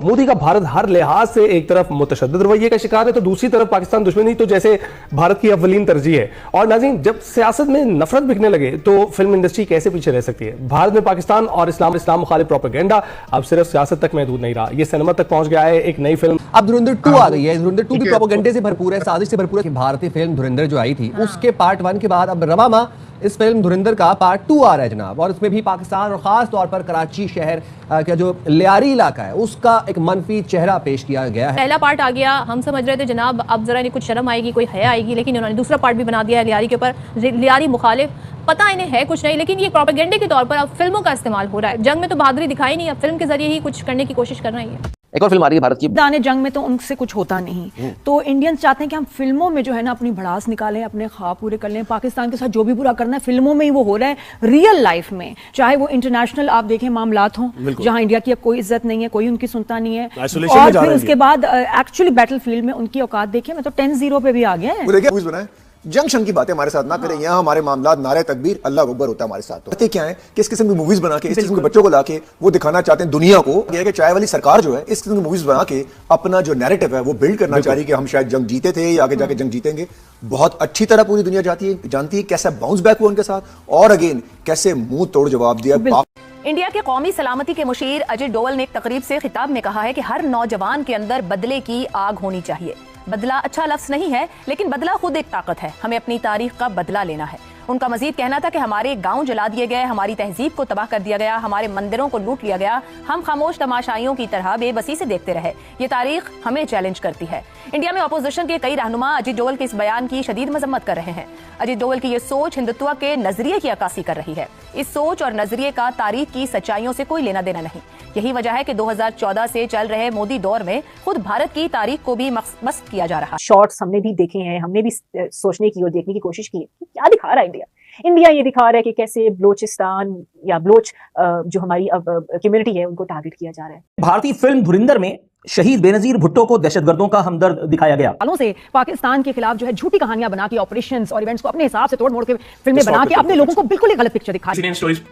मोदी का भारत हर लिहाज से एक तरफ मुतशद्दिद रवैये का शिकार है तो दूसरी तरफ पाकिस्तान दुश्मनी तो जैसे भारत की अव्वलीन तरजीह है। और नाज़रीन, जब सियासत में नफरत बिकने लगे तो फिल्म इंडस्ट्री कैसे पीछे रह सकती है। भारत में पाकिस्तान और इस्लाम मुखालिफ प्रोपेगेंडा अब सिर्फ सियासत तक महदूद नहीं रहा, ये सिनेमा तक पहुंच गया है। एक नई फिल्म अब धुरंधर 2 आ गई है। धुरंधर 2 भी प्रोपेगेंडे से भरपूर है, साजिश से भरपूर है। भारतीय फिल्म धुरंधर जो आई थी उसके पार्ट 1 के बाद अब रवामा इस फिल्म धुरंधर का पार्ट 2 आ रहा है जनाब, और इसमें भी पाकिस्तान और खास तौर पर कराची शहर का जो लियारी इलाका है उसका एक मनफी चेहरा पेश किया गया है। पहला पार्ट आ गया, हम समझ रहे थे जनाब अब जरा इन्हें कुछ शर्म आएगी, कोई हया आएगी, लेकिन उन्होंने दूसरा पार्ट भी बना दिया है लियारी के ऊपर। लियारी मुखालिफ पता इन्हें है कुछ नहीं, लेकिन ये प्रोपेगेंडे के तौर पर अब फिल्मों का इस्तेमाल हो रहा है। जंग में तो बहादुरी दिखाई नहीं, अब फिल्म के जरिए ही कुछ करने की कोशिश कर रही है। एक और फिल्म आ रही है भारत की, दाने जंग में तो उनसे कुछ होता नहीं, तो इंडियंस चाहते हैं कि हम फिल्मों में जो है ना अपनी भड़ास निकालें, अपने ख्वाब पूरे कर लें। पाकिस्तान के साथ जो भी बुरा करना है फिल्मों में ही वो हो रहा है। रियल लाइफ में चाहे वो इंटरनेशनल आप देखें मामलात हों जहां इंडिया की अब कोई इज्जत नहीं है, कोई उनकी सुनता नहीं है, और फिर उसके बाद एक्चुअली बैटलफील्ड में उनकी औकात देखें। मैं तो 10-0 पे भी आ गया है। जंक्शन की बातें हमारे साथ ना करें, यहाँ हमारे मामलात नारे तकबीर अल्लाह अकबर होता है हमारे साथ। तो क्या है कि इस किस्म की मूवीज बना के इस किस्म के बच्चों को लाके वो दिखाना चाहते हैं दुनिया को कि चाय वाली सरकार जो है इस किस्म की मूवीज बना के अपना जो नैरेटिव है वो बिल्ड करना चाह रही है कि हम शायद जंग जीते थे या आगे जाके जंग जीतेंगे। बहुत अच्छी तरह पूरी दुनिया जानती है कैसा बाउंस बैक हुआ उनके साथ, और अगेन कैसे मुंह तोड़ जवाब दिया। इंडिया के कौमी सलामती के मुशीर अजित डोवल ने एक तकरीब से खिताब में कहा है कि हर नौजवान के अंदर बदले की आग होनी चाहिए। बदला अच्छा लफ्ज नहीं है, लेकिन बदला खुद एक ताकत है। हमें अपनी तारीख का बदला लेना है। उनका मजीद कहना था कि हमारे गांव जला दिए गए, हमारी तहजीब को तबाह कर दिया गया, हमारे मंदिरों को लूट लिया गया। हम खामोश तमाशाइयों की तरह बेबसी से देखते रहे। ये तारीख हमें चैलेंज करती है। इंडिया में अपोजिशन के कई रहनुमा अजित डोवल के इस बयान की शदीद मजम्मत कर रहे हैं। अजित डोवल की ये सोच हिंदुत्व के नजरिए की अक्कासी कर रही है। इस सोच और नजरिए का तारीख की सच्चाइयों से कोई लेना देना नहीं। यही वजह है कि 2014 से चल रहे मोदी दौर में खुद भारत की तारीख को भी मस्त किया जा रहा है। शॉर्ट्स हमने भी देखे हैं, हमने भी सोचने की और देखने की कोशिश की है क्या दिखा रहा है इंडिया ये दिखा रहा है कि कैसे बलोचिस्तान या बलोच जो हमारी कम्युनिटी है उनको टारगेट किया जा रहा है। भारतीय फिल्म धुरंधर में शहीद बेनजीर भुट्टो को दहशतगर्दों का हमदर्द दिखाया गया। सालों से पाकिस्तान के खिलाफ जो है झूठी कहानियां बना के ऑपरेशंस और इवेंट्स को अपने हिसाब से तोड़ मोड़ के फिल्में बना के अपने लोगों को बिल्कुल एक गलत पिक्चर दिखाई। स्टोरीज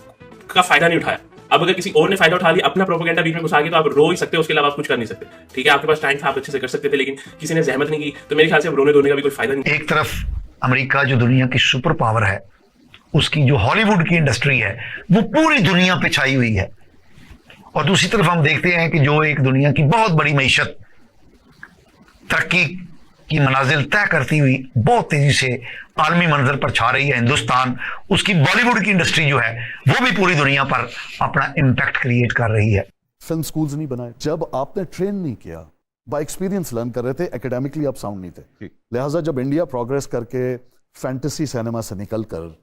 का फायदा नहीं उठाया। अब अगर किसी और ने फायदा उठा लिया, अपना प्रोपेगेंडा बीच में घुसा के, तो आप रो ही सकते हो, उसके अलावा आप कुछ कर नहीं सकते। ठीक है, आपके पास टाइम था, आप अच्छे से कर सकते थे, लेकिन किसी ने जहमत नहीं की, तो मेरे ख्याल से अब रोने धोने का भी कोई फायदा नहीं। एक तरफ अमेरिका जो दुनिया की सुपर पावर है, उसकी जो हॉलीवुड की इंडस्ट्री है वो पूरी दुनिया पे छाई हुई है, और दूसरी तरफ हम देखते हैं कि जो एक दुनिया की बहुत बड़ी मईशत तरक्की की मनाजिल तय करती हुई बहुत तेजी से आलमी मंजर पर छा रही है हिंदुस्तान, उसकी बॉलीवुड की इंडस्ट्री जो है वो भी पूरी दुनिया पर अपना इम्पैक्ट क्रिएट कर रही है। फिल्म स्कूल्स नहीं बनाए, जब आपने ट्रेन नहीं किया, बाय एक्सपीरियंस लर्न कर रहे थे, एकेडमिकली आप साउंड नहीं थे। लिहाजा जब इंडिया प्रोग्रेस करके फैंटेसी सिनेमा से निकलकर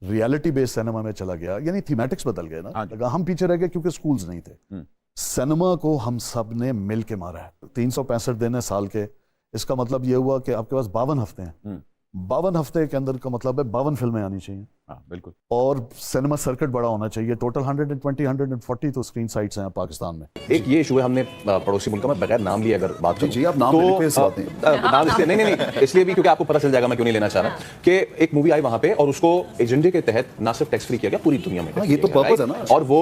रियलिटी बेस्ड सिनेमा में चला गया, यानी थीमेटिक्स बदल गए ना, हम पीछे रह गए क्योंकि स्कूल्स नहीं थे। सिनेमा को हम सब ने मिल के मारा है। 365 दिन है साल के, इसका मतलब ये हुआ कि आपके पास 52 हफ्ते हैं। 52 हफ्ते के अंदर का मतलब है 52 फिल्में आनी चाहिए। बिल्कुल। और सिनेमा सर्किट बड़ा होना चाहिए। टोटल 120-140 तो स्क्रीन साइट्स हैं पाकिस्तान में। एक ये इशू है, हमने पड़ोसी मुल्क में बगैर नाम लिए अगर बात जी आप नाम लेने पे इस बात नाम इसलिए नहीं इसलिए भी क्योंकि आपको पता चल जाएगा, मैं क्यों नहीं लेना चाह रहा, कि एक मूवी आई वहां पे और उसको एजेंडे के तहत ना सिर्फ टैक्स फ्री किया गया, पूरी दुनिया में। ये तो पर्पस है ना, और वो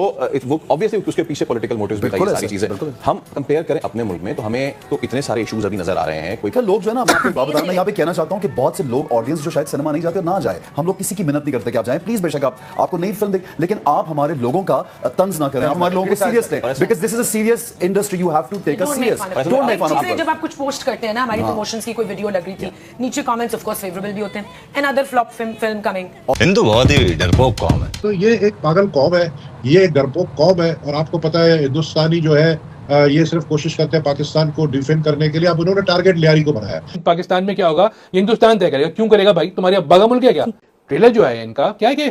ऑब्वियसली उसके पीछे पॉलिटिकल मोटिव्स भी बताइए, सारी चीजें। हम कंपेयर करें अपने मुल्क में तो हमें तो इतने सारे इश्यूज अभी नजर आ रहे हैं। कोई लोग जो है ना, मैं आपको बात मैं यहाँ पे कहना चाहता हूँ कि बहुत से लोग ऑडियंस जो शायद सिनेमा नहीं जाते ना जाए, हम लोग किसी की मिन्नत नहीं करते कि आप जाएं, प्लीज बेशक आपको नई फिल्म देख, लेकिन आप हमारे लोगों का तंज ना करें, हमारे लोगों को सीरियस लें, because this is a serious industry, you have to take a serious. Don't make fun of it. जब आप कुछ पोस्ट करते हैं ना, हमारी प्रमोशंस की कोई वीडियो लग रही थी, नीचे कमेंट्स ऑफ कोर्स फेवरेबल भी होते हैं, another flop film coming. Hindu बहुत ही डरपोक कौम है। तो ये एक पागल कौम है, ये एक डरपोक कौम है, और आपको पता है हिंदुस्तानी जो है ये सिर्फ कोशिश करते हैं पाकिस्तान को डिफेंड करने के लिए। अब उन्होंने टारगेट लियारी को बनाया। पाकिस्तान में क्या होगा हिंदुस्तान तय करेगा। क्यों करेगा भाई, तुम्हारी अब्बा मुल्क है क्या? ट्रेलर जो है इनका क्या है कि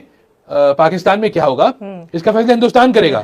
पाकिस्तान में क्या होगा इसका फैसला हिंदुस्तान करेगा।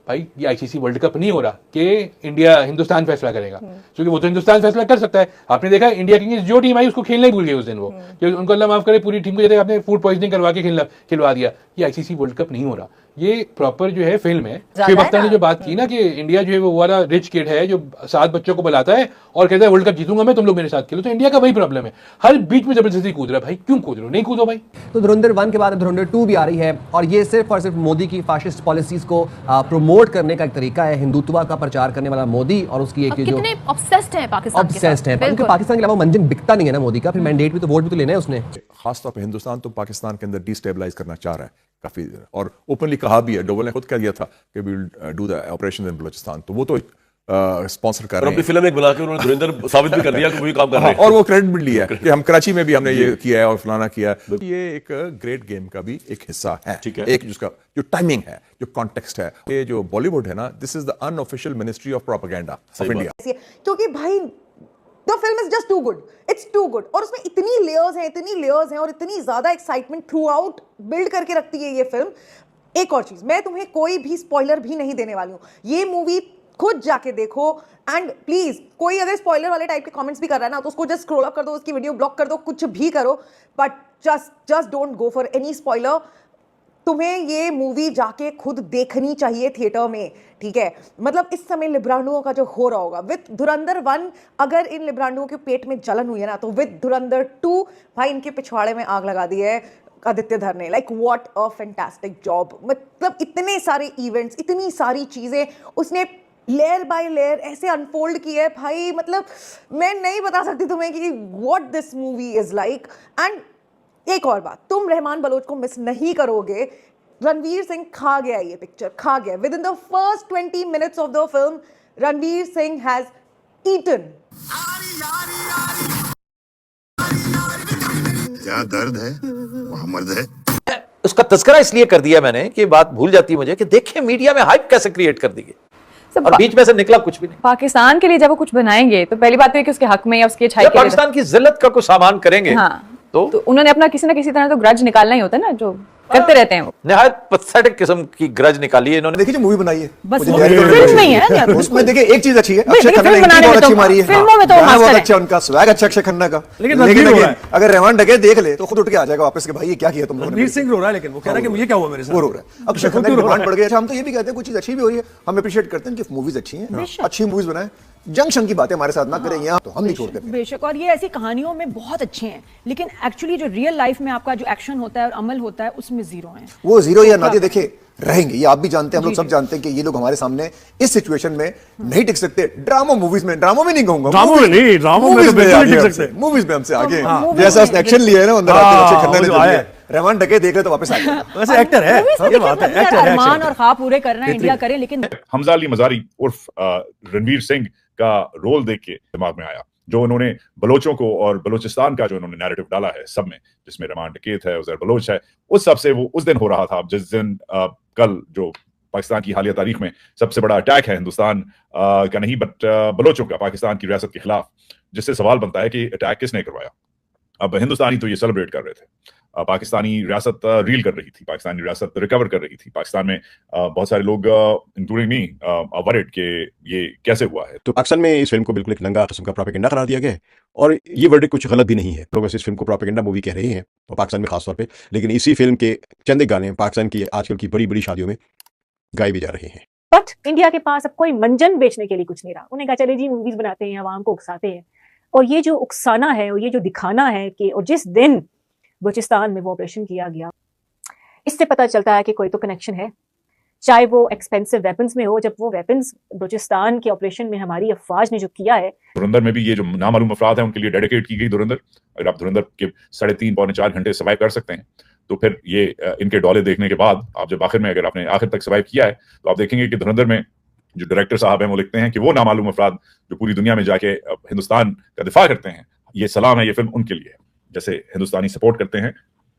भाई ये आईसीसी वर्ल्ड कप नहीं हो रहा कि इंडिया हिंदुस्तान फैसला करेगा, क्योंकि वो तो हिंदुस्तान फैसला कर सकता है। आपने देखा इंडिया की जो टीम आई उसको खेलना ही भूल गई उस दिन, वो उनको अल्लाह माफ करे, पूरी टीम को जैसे आपने फूड पॉइजनिंग करवा के खिलवा दिया। ये आईसीसी वर्ल्ड कप नहीं हो रहा, ये प्रॉपर जो है फिल्म है। ज्यादा शुएब है अख्तर ने ना? जो बात की ना कि इंडिया जो है वो वाला रिच किड है जो 7 बच्चों को बुलाता है और कहता है वर्ल्ड कप जीतूंगा मैं, तुम लोग मेरे साथ खेलो। तो इंडिया का वही प्रॉब्लम है, हर बीच में जबरदस्ती कूद रहा है। भाई क्यों कूद रहे हो? नहीं कूदो भाई। तो धुरंधर 1 के बाद धुरंधर 2 भी आ रही है और ये सिर्फ और सिर्फ मोदी की फाशिस्ट पॉलिसीज को प्रमोट करने का एक तरीका है। हिंदुत्व का प्रचार करने वाला मोदी और उसकी एक अब ये जो कितने ऑब्सेस्ड हैं पाकिस्तान के साथ। ऑब्सेस्ड है, क्योंकि पाकिस्तान के अलावा मंजन बिकता नहीं है ना मोदी का, फिर मैंडेट भी तो वोट भी तो लेना है उसने। खासतौर पर हिंदुस्तान तो पाकिस्तान के अंदर डिस्टेबलाइज करना चाह रहा है काफी, और ओपनली कहा भी है। डोवल ने खुद कह दिया था कि we will do the operation in Balochistan, तो वो तो स्पॉन्सर कर रहे हैं। अपनी फिल्म एक बना के उन्होंने धुरंधर साबित भी कर दिया कि वही काम कर रहे हैं। और वो क्रेडिट भी लिया है कि हम कराची में भी हमने ये किया है और फलाना किया है। ये एक ग्रेट गेम का भी एक हिस्सा है। ठीक है। एक जिसका जो टाइमिंग है, जो कॉन्टेक्स्ट है, ये जो बॉलीवुड है ना, this is the unofficial ministry of propaganda of India. क्योंकि भाई the film is just too good, it's too good, और उसमें इतनी लेयर्स हैं और इतनी ज्यादा एक्साइटमेंट थ्रू आउट बिल्ड करके रखती है ये फिल्म। एक और चीज, मैं तुम्हें कोई भी स्पॉइलर भी नहीं देने वाली हूँ, ये मूवी खुद जाके देखो। एंड प्लीज कोई अगर स्पॉइलर वाले टाइप के कमेंट्स भी कर रहा है ना, तो उसको जस्ट स्क्रॉल अप कर दो, उसकी वीडियो ब्लॉक कर दो, कुछ भी करो, but just don't go for any spoiler. तुम्हें ये मूवी जाके खुद देखनी चाहिए थिएटर में, ठीक है? मतलब इस समय लिब्रांडुओं का जो हो रहा होगा विद धुरंधर 1, अगर इन लिब्रांडुओं के पेट में जलन हुई है ना, तो विद धुरंधर 2 भाई इनके पिछवाड़े में आग लगा दी है आदित्य धर ने। Like what a fantastic job. मतलब इतने सारे इवेंट्स, इतनी सारी चीजें उसने लेयर बाय लेयर ऐसे अनफोल्ड की है भाई, मतलब मैं नहीं बता सकती तुम्हें कि what this movie is like. And एक और बात, तुम रहमान बलोच को मिस नहीं करोगे। रणवीर सिंह खा गया, ये पिक्चर खा गया। Within the first 20 minutes of the film Ranveer Singh has eaten. क्या दर्द है वहां मर्द है। उसका तस्करा इसलिए कर दिया मैंने कि बात भूल जाती है मुझे कि देखें मीडिया में हाइप कैसे क्रिएट कर दी गई और बीच में से निकला कुछ भी नहीं। पाकिस्तान के लिए जब वो कुछ बनाएंगे तो पहली बात तो है कि उसके हक में या उसकी अच्छाई के लिए पाकिस्तान की जिल्लत का कुछ सामान करेंगे। हाँ, तो उन्होंने अपना किसी ना किसी तरह तो ग्रज निकालना ही होता है ना, जो करते रहते हैं वो। निहायत पथेटिक किस्म की ग्रज निकाली है इन्होंने। देखिए जो मूवी बनाई है बस फिल्म नहीं है ना, उसमें देखिए एक चीज अच्छी है, नहीं, अक्षय खन्ना फिल्म ने बनाने बहुत में अच्छी तो मारी है, फिल्मों में तो गाना मास्टर बहुत है। अच्छा उनका स्वैग अच्छा अक्षय खन्ना का। लेकिन रणवीर रो रहा है। अगर रहमान डकैत देख ले तो खुद उठ के आ जाएगा वापस के भाई ये क्या किया तुम लोगों ने। रणवीर सिंह रो रहा है, लेकिन वो कह रहा है कि मुझे क्या हुआ मेरे साथ। वो रो रहा है, अक्षय खन्ना की डिमांड बढ़ गई। अच्छा हम तो ये भी कहते हैं कुछ चीज अच्छी भी हो रही है, हम अप्रिशिएट करते हैं कि मूवीज अच्छी हैं, अच्छी मूवीज बनाएं। जंक्शन की बातें हमारे साथ ना करें यहाँ, तो हम नहीं छोड़ते। बेशक, और ये ऐसी कहानियों में बहुत अच्छे हैं, लेकिन एक्चुअली जो रियल लाइफ में आपका जो एक्शन होता है और अमल होता है उसमें जीरो है। वो जीरो या नादिया देखे रहेंगे, ये आप भी जानते हैं, हम लोग सब जानते हैं कि ये लोग हमारे सामने इस सिचुएशन में नहीं टिक सकते। ड्रामा मूवीज में, ड्रामा में नहीं कहूंगा, ड्रामा में नहीं, ड्रामा में तो बिल्कुल नहीं टिक सकते। मूवीज में हमसे आगे जैसा उसने एक्शन लिया है ना अंदर आते अक्षय खन्ना ने जो लिया, रहमान डकैत देख ले तो वापस आ गया। वैसे एक्टर है, ये बात है, एक्टर है। अरमान और ख्वाब पूरे करना है इंडिया करे, लेकिन हमजा अली मजारी उर्फ रणवीर सिंह का रोल देख के दिमाग में आया, जो उन्होंने बलोचों को और बलोचिस्तान का जो उन्होंने नैरेटिव डाला है सब में, जिसमें रहमान डकैत है, उजैर बलोच है, उस सब से वो उस दिन हो रहा था जिस दिन कल जो पाकिस्तान की हालिया तारीख में सबसे बड़ा अटैक है हिंदुस्तान का नहीं बट बलोचों का पाकिस्तान की रियासत के खिलाफ, जिससे सवाल बनता है कि अटैक किसने करवाया। अब हिंदुस्तानी तो ये सेलिब्रेट कर रहे थे, पाकिस्तानी रियासत रील कर रही थी, पाकिस्तानी रियासत रिकवर कर रही थी। पाकिस्तान में बहुत सारे लोग इंक्लूडिंग मी वरिड के ये कैसे हुआ है। तो पाकिस्तान में इस फिल्म को बिल्कुल एक नंगा किस्म का प्रोपेगेंडा करार दिया गया है, और ये वर्डिक्ट कुछ गलत भी नहीं है। लोग इस फिल्म को प्रोपेगेंडा मूवी कह रहे हैं और पाकिस्तान में खासतौर पे, लेकिन इसी फिल्म के चंद गाने पाकिस्तान की आजकल की बड़ी बड़ी शादियों में गाए भी जा रहे हैं। बट इंडिया के पास अब कोई मंजन बेचने के लिए कुछ नहीं रहा। उन्हें कहा चले जी मूवीज बनाते हैं, आवाम को उकसाते हैं, और ये जो उकसाना है और ये जो दिखाना है कि और जिस दिन बलूचिस्तान में वो ऑपरेशन किया गया, इससे पता चलता है कि कोई तो कनेक्शन है, चाहे वो एक्सपेंसिव वेपन्स में हो। जब वो वेपन्स बलूचिस्तान के ऑपरेशन में हमारी अफवाज ने जो किया है, धुरंधर में भी ये जो नामालूम अफराद हैं उनके लिए डेडिकेट की गई धुरंधर। अगर आप धुरंधर के 3.5 पौने 4 घंटे सर्वाइव कर सकते हैं, तो फिर ये इनके डॉले देखने के बाद आप जब आखिर में अगर आपने आखिर तक सर्वाइव किया है, तो आप देखेंगे कि धुरंधर में जो डायरेक्टर साहब हैं वो लिखते हैं कि वो नामालूम अफराद जो पूरी दुनिया में जाके हिंदुस्तान का दिफा करते हैं, ये सलाम है, ये फिल्म उनके लिए है। जैसे हिंदुस्तानी सपोर्ट करते हैं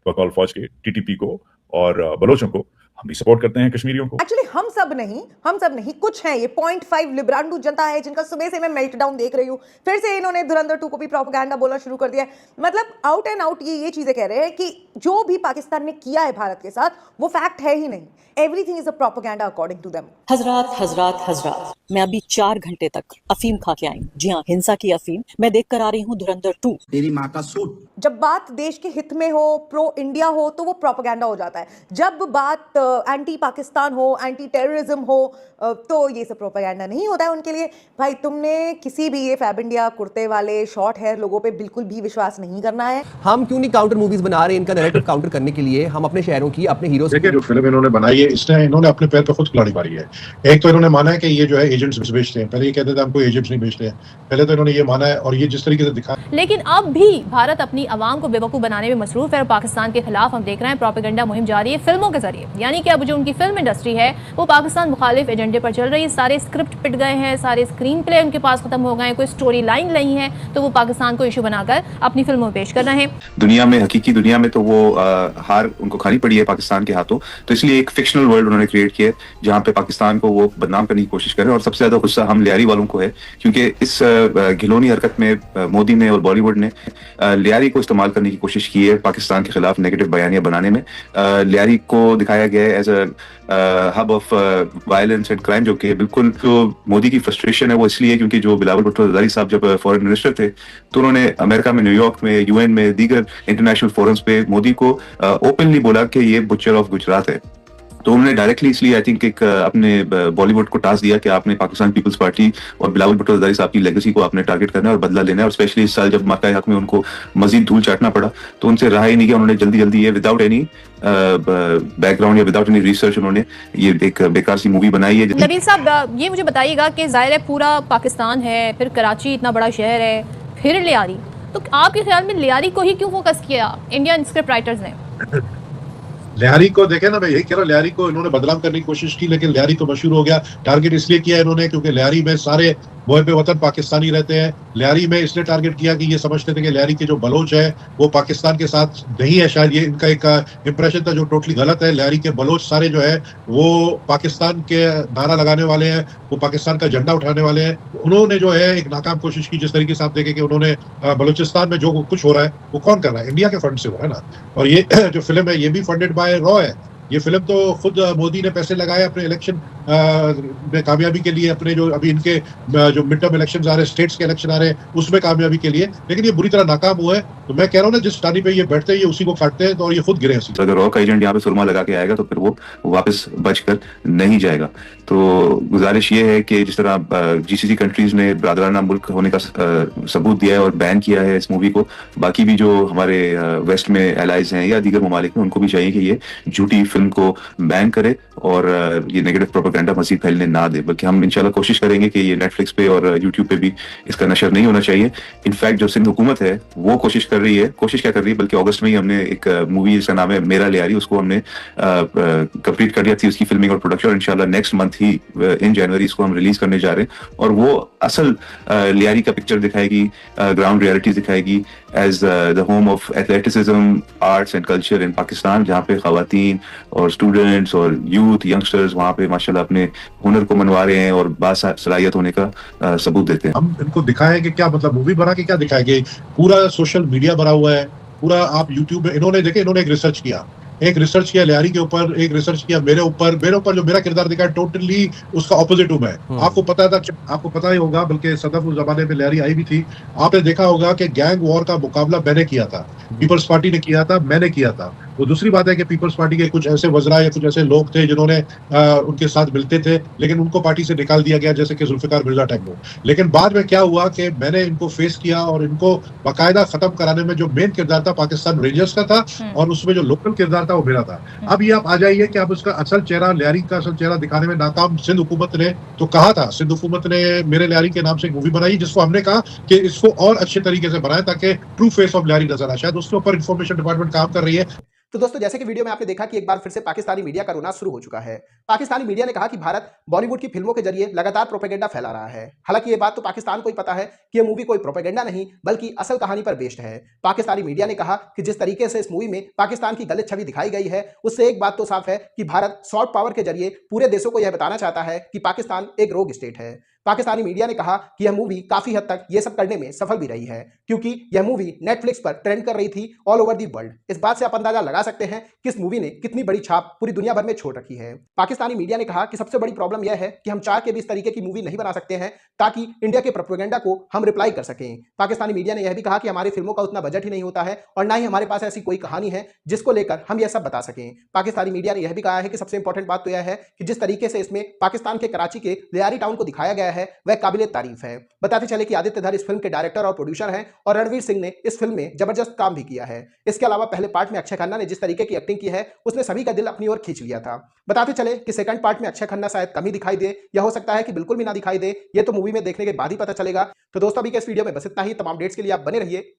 बकौल फौज के टीटीपी को और बलोचों को, हम भी सपोर्ट करते हैं कश्मीरियों को। एक्चुअली हम सब नहीं, कुछ हैं ये 0.5 लिब्रांडू जनता है जिनका सुबह से मैं मेल्टडाउन देख रही हूँ। फिर से इन्होंने धुरंधर 2 को भी प्रोपेगेंडा बोलना शुरू कर दिया है। मतलब आउट एंड आउट ये चीजें कह रहे हैं कि जो भी पाकिस्तान ने किया है भारत के साथ वो फैक्ट है ही नहीं। Everything is a propaganda according to them. हजरात मैं अभी 4 घंटे तक अफीम खा के आई हूँ। जी हाँ, हिंसा की अफीम मैं देख कर आ रही हूँ धुरंधर 2। तेरी माँ का सूट। जब बात देश के हित में हो, प्रो इंडिया हो, तो वो प्रोपेगेंडा हो जाता है। जब बात एंटी पाकिस्तान हो, एंटी टेररिज्म हो, तो ये सब प्रोपेगेंडा नहीं होता है उनके लिए। भाई तुमने किसी भी ये फैब इंडिया कुर्ते वाले शॉर्ट हेयर लोगों पे बिल्कुल भी विश्वास नहीं करना है। हम क्यों नहीं काउंटर मूवीज बना रहे इनका नैरेटिव काउंटर करने के लिए? हम अपने शहरों की, अपने हीरोज देखिए जो फिल्म इन्होंने बनाई है, इसने इन्होंने अपने पैर पे खुद कुल्हाड़ी मारी है। एक तो इन्होंने माना है कि ये जो है एजेंट्स बेचते हैं, पहले ये कहते थे हमको एजेंट्स नहीं बेचते हैं, पहले तो इन्होंने ये माना है और ये जिस तरीके से दिखा। लेकिन अब भी भारत अपनी आवाम को बेवकूफ़ बनाने में मसरूफ है और पाकिस्तान के खिलाफ हम देख रहे हैं प्रोपेगेंडा मुहिम जारी है फिल्मों के जरिए। यानी कि अब जो उनकी फिल्म इंडस्ट्री है वो पाकिस्तान मुखालिफ एजेंडे पर चल रही है। सारे स्क्रिप्ट पिट गए हैं, सारे स्क्रीन प्ले उनके पास खत्म हो गए हैं, कोई स्टोरी लाइन नहीं है, तो वो पाकिस्तान को इशू बनाकर अपनी फिल्मों में पेश कर रहे हैं। दुनिया में, हकीकी दुनिया में तो वो हार उनको खानी पड़ी है पाकिस्तान के हाथों, तो इसलिए एक फिक्शनल वर्ल्ड उन्होंने क्रिएट किया है जहाँ पे पाकिस्तान को वो बदनाम करने की कोशिश कर रहे हैं। और सबसे ज्यादा गुस्सा हम लियारी वालों को है, क्योंकि इस घिनौनी हरकत में मोदी ने और बॉलीवुड ने लियारी को इस्तेमाल करने की कोशिश की है पाकिस्तान के खिलाफ नेगेटिव बयानियां बनाने में। लियारी को दिखाया गया है as a hub of violence and crime, जो कि बिल्कुल जो मोदी की फ्रस्ट्रेशन है वो इसलिए क्योंकि जो बिलावल भुट्टो जरदारी साहब जब फॉरेन मिनिस्टर थे तो उन्होंने अमेरिका में, न्यूयॉर्क में, यूएन में, दीगर इंटरनेशनल फोरम्स पे मोदी को ओपनली बोला कि ये बुचर ऑफ गुजरात है। तो उन्होंने डायरेक्टली इसलिए आई थिंक एक अपने बॉलीवुड को टास्क दिया कि आपने पाकिस्तान पीपल्स पार्टी और बिलावल भुट्टो जरदारी साहब की लेगेसी को आपने टारगेट करना है और बदला लेना है। और स्पेशली इस साल जब मार्का हक में उनको मजीद धूल चाटना पड़ा तो उनसे रहा ही नहीं कि उन्होंने जल्दी जल्दी ये विदाउट एनी बैकग्राउंड या विदाउट एनी रिसर्च उन्होंने ये एक बेकार सी मूवी बनाई है। नबील साहब ये मुझे बताइएगा कि ज़ाहिर है पूरा पाकिस्तान है, फिर कराची इतना बड़ा शहर है, फिर लियारी, तो आपके ख्याल में लियारी को ही क्यों फोकस किया इंडियन स्क्रिप्ट राइटर्स ने? लियारी को देखे ना, मैं यही कह रहा हूँ, लियारी को इन्होंने बदनाम करने की कोशिश की, लेकिन लियारी तो मशहूर हो गया। टारगेट इसलिए किया इन्होंने क्योंकि लियारी में सारे मुहब्बे वतन पाकिस्तानी रहते हैं। लियारी में इसलिए टारगेट किया कि ये समझते थे कि लियारी के जो बलोच है वो पाकिस्तान के साथ नहीं है, शायद ये इनका एक इंप्रेशन था जो टोटली गलत है। लियारी के बलोच सारे जो है वो पाकिस्तान के नारा लगाने वाले हैं, वो पाकिस्तान का झंडा उठाने वाले हैं। उन्होंने जो है एक नाकाम कोशिश की, जिस तरीके से आप देखें कि उन्होंने बलूचिस्तान में जो कुछ हो रहा है वो कौन कर रहा है? इंडिया के फंड से हो रहा है ना। और ये जो फिल्म है ये भी फंडेड बाय रॉ है। ये फिल्म तो खुद मोदी ने पैसे लगाए अपने इलेक्शन में कामयाबी के लिए, अपने जो अभी इनके जो मिड टर्म इलेक्शंस आ रहे हैं, स्टेट्स के इलेक्शन आ रहे हैं, उसमें कामयाबी के लिए, लेकिन ये बुरी तरह नाकाम हुआ है। तो मैं कह रहा हूँ ना, जिस टानी पे ये बैठते हैं ये उसी को काटते हैं, तो और ये खुद गिरे हैं। अगर रॉ का एजेंट यहाँ पे सुरमा लगा के आएगा तो फिर वो वापस बचकर नहीं जाएगा। तो गुजारिश ये है कि जिस तरह जीसीसी कंट्रीज ने ब्रादराना मुल्क होने का सबूत दिया है और बैन किया है इस मूवी को, बाकी भी जो हमारे वेस्ट में एलाइज हैं या दीगर ममालिक में, उनको भी चाहिए कि ये झूठी फिल्म को बैन करे और ये नेगेटिव प्रोपेगेंडा मजीद फैलने ना दे। बल्कि हम इंशाल्लाह कोशिश करेंगे कि ये नेटफ्लिक्स पे और यूट्यूब पे भी इसका नशर नहीं होना चाहिए। इनफैक्ट जो सिंध हुकूमत है वो कोशिश कर रही है, कोशिश क्या कर रही है, बल्कि अगस्त में ही हमने एक मूवी जिसका नाम है मेरा लियारी, उसको हमने कंप्लीट कर दिया थी उसकी फिल्मिंग और प्रोडक्शन, और इंशाल्लाह नेक्स्ट मंथ ही इन जनवरी इसको हम रिलीज करने जा रहे हैं। और वो असल लियारी का पिक्चर दिखाएगी, ग्राउंड रियलिटीज दिखाएगी as the home of athleticism, arts and culture in Pakistan, जहाँ पे खवातीन और स्टूडेंट्स और यूथ यंगस्टर्स वहाँ पे माशाल्लाह अपने हुनर को मनवा रहे हैं और बासलाहियत होने का सबूत देते हैं। हम इनको दिखाएं कि क्या मतलब मूवी बना के क्या दिखाएंगे, पूरा सोशल मीडिया भरा हुआ है, पूरा आप यूट्यूब में इन्होंने देखे, इन्होंने एक रिसर्च किया लियारी के ऊपर, एक रिसर्च किया मेरे ऊपर जो मेरा किरदार दिखा है टोटली उसका ऑपोजिट हूं मैं। आपको पता ही होगा, बल्कि सदफ उस जमाने में लियारी आई भी थी, आपने देखा होगा कि गैंग वॉर का मुकाबला मैंने किया था, पीपल्स पार्टी ने किया था, मैंने किया था। वो दूसरी बात है कि पीपल्स पार्टी के कुछ ऐसे वज़रा या कुछ ऐसे लोग थे जिन्होंने उनके साथ मिलते थे, लेकिन उनको पार्टी से निकाल दिया गया, जैसे कि जुल्फिकार मिर्जा टाइप को। लेकिन बाद में क्या हुआ कि मैंने इनको फेस किया और इनको बाकायदा खत्म कराने में जो मेन किरदार था पाकिस्तान रेंजर्स का था और उसमें जो लोकल किरदार था वो मेरा था। अब ये आप आ जाइए कि आप उसका असल चेहरा, लियारी का असल चेहरा दिखाने में नाकाम सिंध हुकूमत ने तो कहा था। सिंध हुकूमत ने मेरे लियारी के नाम से एक मूवी बनाई जिसको हमने कहा कि इसको और अच्छे तरीके से बनाए ताकि ट्रू फेस ऑफ लियारी नजर आए। शायद उसके ऊपर इंफॉर्मेशन डिपार्टमेंट काम कर रही है। तो दोस्तों, जैसे कि वीडियो में आपने देखा कि एक बार फिर से पाकिस्तानी मीडिया का रोना शुरू हो चुका है। पाकिस्तानी मीडिया ने कहा कि भारत बॉलीवुड की फिल्मों के जरिए लगातार प्रोपेगेंडा फैला रहा है। हालांकि ये बात तो पाकिस्तान को ही पता है कि ये मूवी कोई प्रोपेगेंडा नहीं बल्कि असल कहानी पर बेस्ड है। पाकिस्तानी मीडिया ने कहा कि जिस तरीके से इस मूवी में पाकिस्तान की गलत छवि दिखाई गई है, उससे एक बात तो साफ है कि भारत सॉफ्ट पावर के जरिए पूरे देशों को यह बताना चाहता है कि पाकिस्तान एक रोग स्टेट है। पाकिस्तानी मीडिया ने कहा कि यह मूवी काफी हद तक ये सब करने में सफल भी रही है, क्योंकि यह मूवी नेटफ्लिक्स पर ट्रेंड कर रही थी ऑल ओवर दी वर्ल्ड। इस बात से आप अंदाजा लगा सकते हैं कि इस मूवी ने कितनी बड़ी छाप पूरी दुनिया भर में छोड़ रखी है। पाकिस्तानी मीडिया ने कहा कि सबसे बड़ी प्रॉब्लम यह है कि हम चाह के भी इस तरीके की मूवी नहीं बना सकते हैं ताकि इंडिया के प्रोपेगेंडा को हम रिप्लाई कर सकें। पाकिस्तानी मीडिया ने यह भी कहा कि हमारी फिल्मों का उतना बजट ही नहीं होता है और ना ही हमारे पास ऐसी कोई कहानी है जिसको लेकर हम यह सब बता सकें। पाकिस्तानी मीडिया ने यह भी कहा है कि सबसे इंपॉर्टेंट बात तो यह है कि जिस तरीके से इसमें पाकिस्तान के कराची के लियारी टाउन को दिखाया गया है वह काबिले तारीफ है। बताते चले कि आदित्य धर इस फिल्म के डायरेक्टर और प्रोड्यूसर हैं और रणवीर सिंह ने इस फिल्म में जबरदस्त काम भी किया है। इसके अलावा पहले पार्ट में अक्षय खन्ना ने जिस तरीके की एक्टिंग की है उसने सभी का दिल अपनी ओर खींच लिया था। बताते चले कि सेकंड पार्ट में अक्षय खन्ना शायद कम ही दिखाई दे या हो सकता है कि बिल्कुल भी ना दिखाई दे, ये तो मूवी में देखने के बाद ही पता चलेगा। तो दोस्तों अभी के इस वीडियो में बस इतना ही। तमाम अपडेट्स के लिए आप बने रहिए